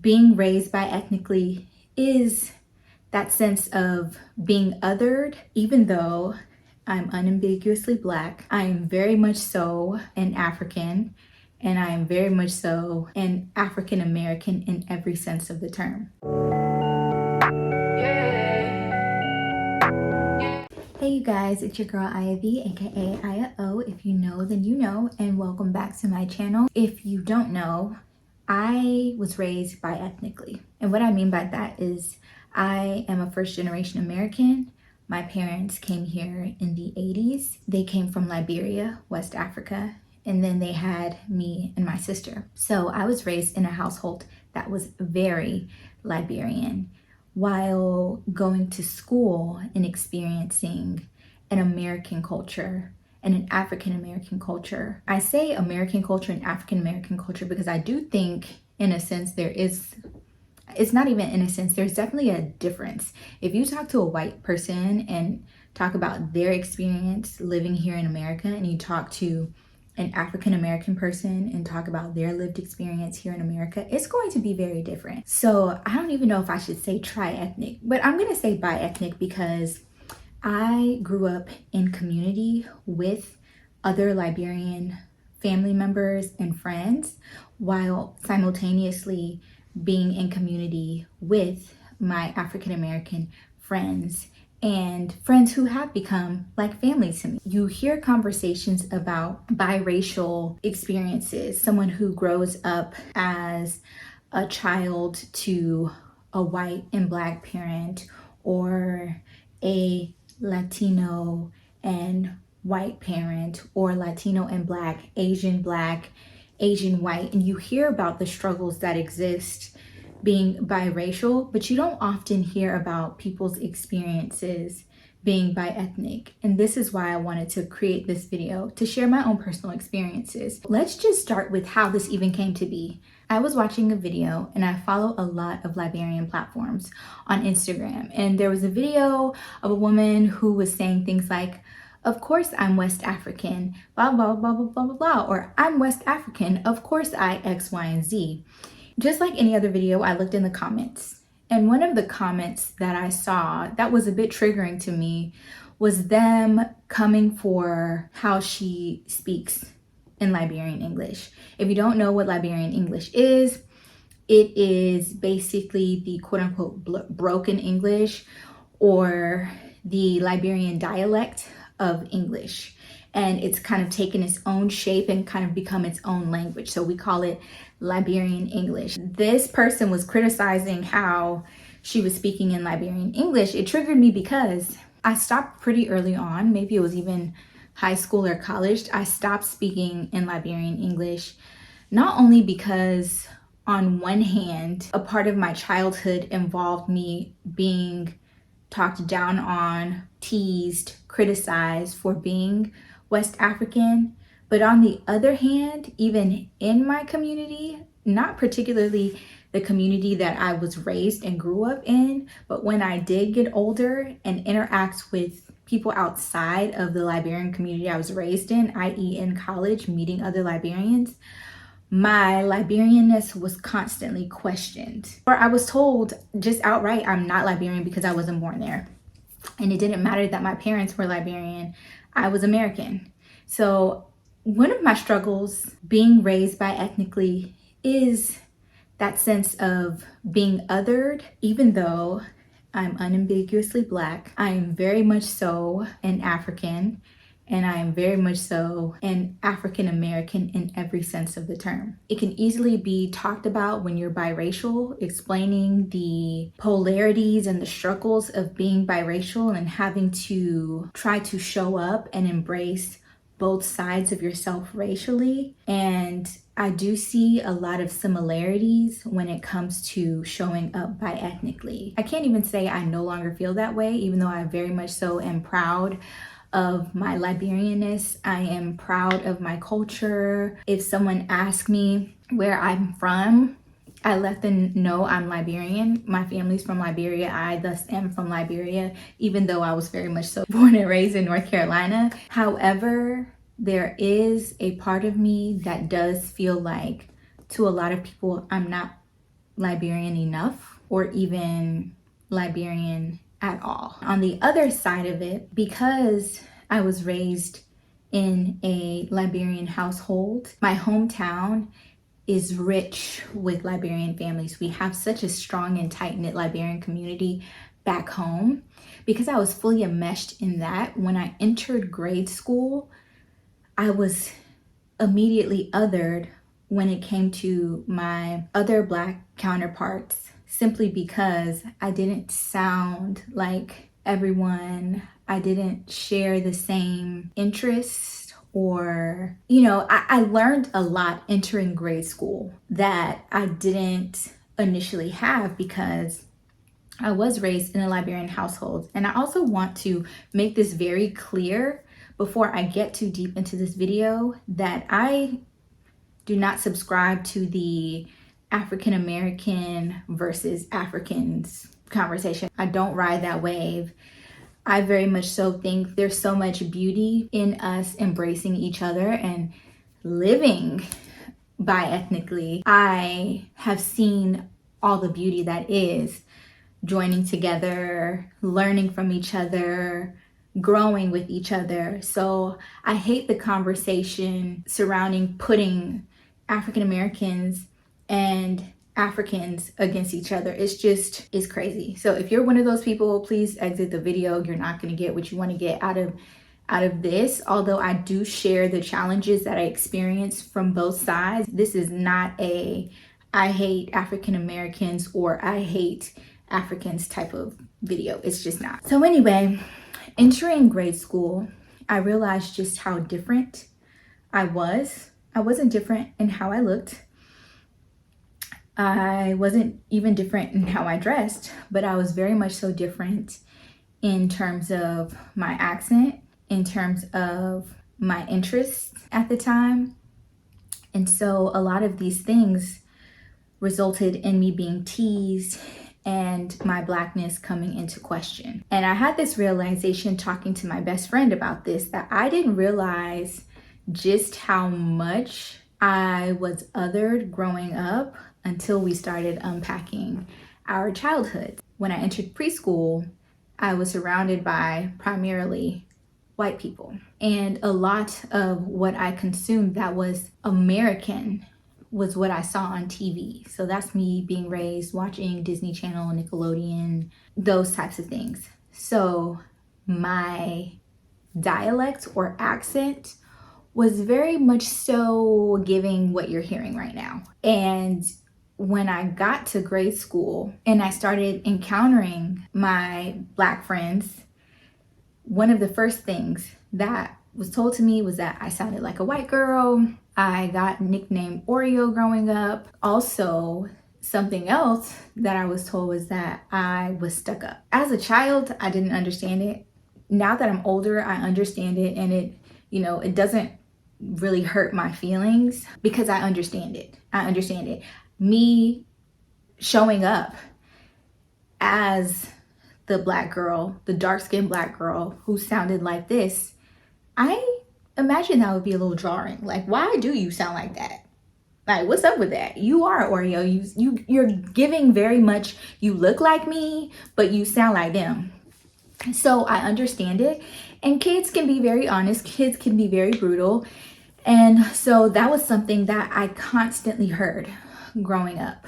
being raised biethnically is that sense of being othered, even though I'm unambiguously Black. I am very much so an African, and I am very much so an African American in every sense of the term. Hey you guys, it's your girl Ivy, aka Aya O. If you know, then you know, and welcome back to my channel. If you don't know, I was raised biethnically. And what I mean by that is I am a first generation American. My parents came here in the 80s. They came from Liberia, West Africa, and then they had me and my sister. So I was raised in a household that was very Liberian, while going to school and experiencing an American culture and an African American culture. I say American culture and African American culture because I do think, in a sense, it's not even in a sense, there's definitely a difference. If you talk to a white person and talk about their experience living here in America, and you talk to an African American person and talk about their lived experience here in America, it's going to be very different. So I don't even know if I should say tri-ethnic, but I'm gonna say bi-ethnic because I grew up in community with other Liberian family members and friends, while simultaneously being in community with my African American friends and friends who have become like family to me. You hear conversations about biracial experiences, someone who grows up as a child to a white and Black parent, or a Latino and white parent, or Latino and Black, Asian white, and you hear about the struggles that exist being biracial, but you don't often hear about people's experiences being biethnic. And this is why I wanted to create this video, to share my own personal experiences. Let's just start with how this even came to be. I was watching a video, and I follow a lot of Liberian platforms on Instagram, and there was a video of a woman who was saying things like, "Of course I'm West African, blah, blah, blah, blah, blah, blah, blah," or "I'm West African, of course I X, Y, and Z." Just like any other video, I looked in the comments. And one of the comments that I saw that was a bit triggering to me was them coming for how she speaks in Liberian English. If you don't know what Liberian English is, it is basically the quote unquote broken English, or the Liberian dialect of English. And it's kind of taken its own shape and kind of become its own language. So we call it Liberian English. This person was criticizing how she was speaking in Liberian English. It triggered me because I stopped pretty early on, maybe it was even high school or college. I stopped speaking in Liberian English, not only because on one hand, a part of my childhood involved me being talked down on, teased, criticized for being West African. But on the other hand, even in my community, not particularly the community that I was raised and grew up in, but when I did get older and interact with people outside of the Liberian community I was raised in, i.e. in college, meeting other Liberians, my Liberianness was constantly questioned. Or I was told just outright I'm not Liberian because I wasn't born there. And it didn't matter that my parents were Liberian, I was American. So one of my struggles being raised biethnically is that sense of being othered, even though I'm unambiguously Black. I am very much so an African, and I am very much so an African American in every sense of the term. It can easily be talked about when you're biracial, explaining the polarities and the struggles of being biracial and having to try to show up and embrace both sides of yourself racially. And I do see a lot of similarities when it comes to showing up biethnically. I can't even say I no longer feel that way, even though I very much so am proud of my Liberianness. I am proud of my culture. If someone asks me where I'm from, I let them know I'm Liberian. My family's from Liberia. I thus am from Liberia, even though I was very much so born and raised in North Carolina. However, there is a part of me that does feel like, to a lot of people, I'm not Liberian enough or even Liberian at all. On the other side of it, because I was raised in a Liberian household, my hometown is rich with Liberian families. We have such a strong and tight-knit Liberian community back home. Because I was fully enmeshed in that, when I entered grade school, I was immediately othered when it came to my other Black counterparts, simply because I didn't sound like everyone. I didn't share the same interests, or, I learned a lot entering grade school that I didn't initially have because I was raised in a Liberian household. And I also want to make this very clear before I get too deep into this video that I do not subscribe to the African American versus Africans conversation. I don't ride that wave. I very much so think there's so much beauty in us embracing each other and living biethnically. I have seen all the beauty that is joining together, learning from each other, growing with each other. So I hate the conversation surrounding putting African Americans and Africans against each other. It's crazy. So if you're one of those people, please exit the video. You're not going to get what you want to get out of this. Although I do share the challenges that I experience from both sides. This is not a I hate African Americans or I hate Africans type of video. It's just not. So anyway, entering grade school, I realized just how different I was. I wasn't different in how I looked. I wasn't even different in how I dressed, but I was very much so different in terms of my accent, in terms of my interests at the time. And so a lot of these things resulted in me being teased and my Blackness coming into question. And I had this realization talking to my best friend about this, that I didn't realize just how much I was othered growing up until we started unpacking our childhood. When I entered preschool, I was surrounded by primarily white people. And a lot of what I consumed that was American was what I saw on TV. So that's me being raised watching Disney Channel, Nickelodeon, those types of things. So my dialect or accent was very much so giving what you're hearing right now. And when I got to grade school and I started encountering my Black friends, one of the first things that was told to me was that I sounded like a white girl. I got nicknamed Oreo growing up. Also, something else that I was told was that I was stuck up. As a child, I didn't understand it. Now that I'm older, I understand it, and it doesn't really hurt my feelings because I understand it. Me showing up as the Black girl, the dark-skinned Black girl who sounded like this, I imagine that would be a little jarring. Like, why do you sound like that? Like, what's up with that? You are Oreo. You're giving very much, you look like me, but you sound like them. So I understand it. And kids can be very honest. Kids can be very brutal. And so that was something that I constantly heard growing up.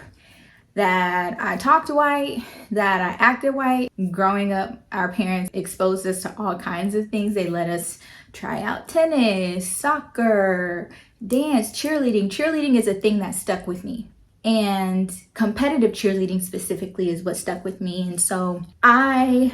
That I talked white, that I acted white. Growing up, our parents exposed us to all kinds of things. They let us try out tennis, soccer, dance, cheerleading. Cheerleading is a thing that stuck with me. And competitive cheerleading specifically is what stuck with me. And so I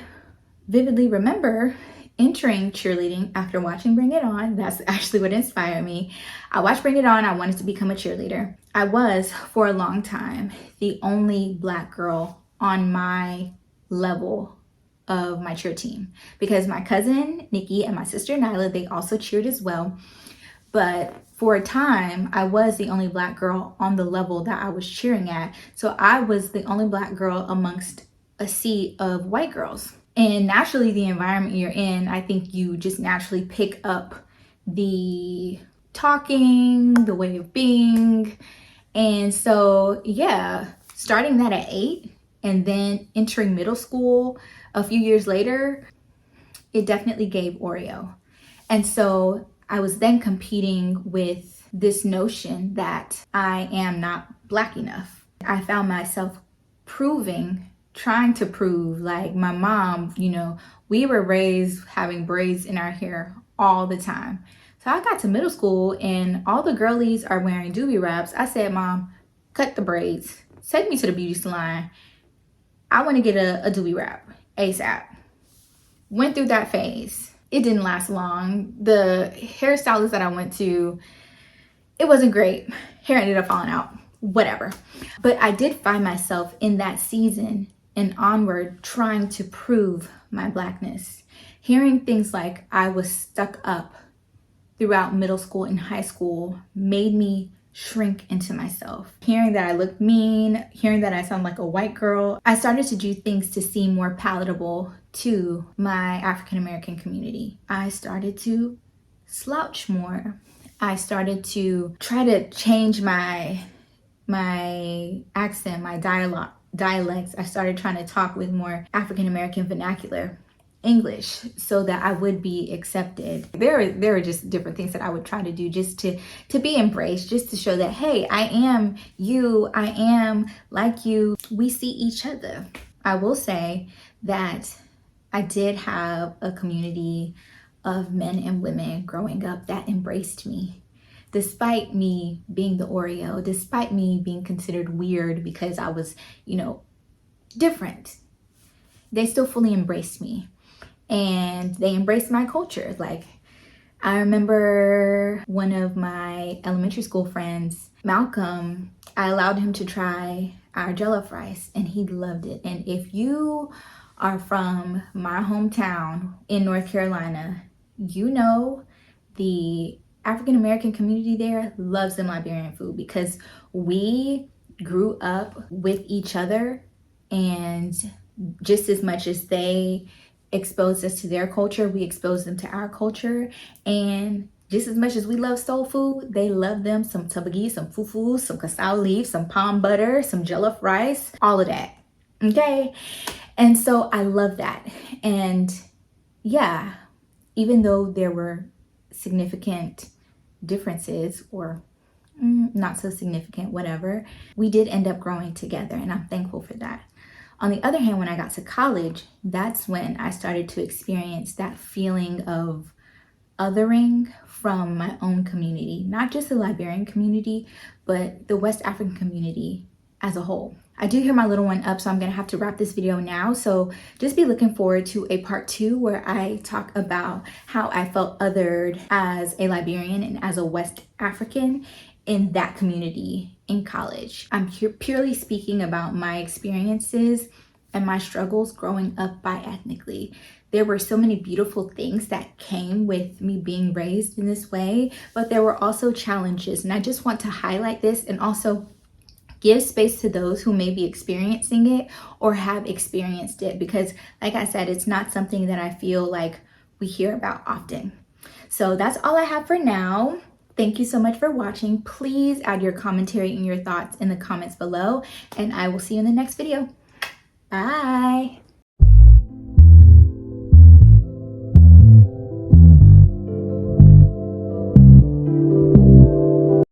vividly remember entering cheerleading after watching Bring It On. That's actually what inspired me. I watched Bring It On. I wanted to become a cheerleader. I was, for a long time, the only Black girl on my level of my cheer team, because my cousin Nikki and my sister Nyla, they also cheered as well. But for a time, I was the only Black girl on the level that I was cheering at. So I was the only Black girl amongst a sea of white girls. And naturally, the environment you're in, I think you just naturally pick up the talking, the way of being. And so, yeah, starting that at 8 and then entering middle school a few years later, it definitely gave Oreo. And so I was then competing with this notion that I am not Black enough. I found myself trying to prove, like my mom, we were raised having braids in our hair all the time. So I got to middle school and all the girlies are wearing doobie wraps. I said, Mom, cut the braids. Take me to the beauty salon. I want to get a doobie wrap ASAP. Went through that phase. It didn't last long. The hairstylist that I went to, it wasn't great. Hair ended up falling out. Whatever. But I did find myself in that season and onward trying to prove my Blackness. Hearing things like I was stuck up throughout middle school and high school made me shrink into myself. Hearing that I looked mean, hearing that I sound like a white girl, I started to do things to seem more palatable to my African American community. I started to slouch more. I started to try to change my accent, my dialects. I started trying to talk with more African American vernacular English so that I would be accepted. There were just different things that I would try to do just to be embraced, just to show that, hey, I am you, I am like you. We see each other. I will say that I did have a community of men and women growing up that embraced me. Despite me being the Oreo, despite me being considered weird because I was, different, they still fully embraced me. And they embraced my culture. Like, I remember one of my elementary school friends, Malcolm, I allowed him to try our jollof rice and he loved it. And if you are from my hometown in North Carolina, the African American community there loves the Liberian food because we grew up with each other, and just as much as they exposed us to their culture, we exposed them to our culture. And just as much as we love soul food, they love them some tabagi, some fufu, some casau leaf, some palm butter, some jollof rice, all of that. Okay? And so I love that. And yeah, even though there were significant differences, or not so significant, whatever, we did end up growing together, and I'm thankful for that. On the other hand, when I got to college, that's when I started to experience that feeling of othering from my own community, not just the Liberian community, but the West African community as a whole. I do hear my little one up, so I'm gonna have to wrap this video now. So just be looking forward to a part 2 where I talk about how I felt othered as a Liberian and as a West African in that community in college. I'm purely speaking about my experiences and my struggles growing up biethnically. There were so many beautiful things that came with me being raised in this way, but there were also challenges. And I just want to highlight this and also give space to those who may be experiencing it or have experienced it, because like I said, it's not something that I feel like we hear about often. So that's all I have for now. Thank you so much for watching. Please add your commentary and your thoughts in the comments below, and I will see you in the next video. Bye.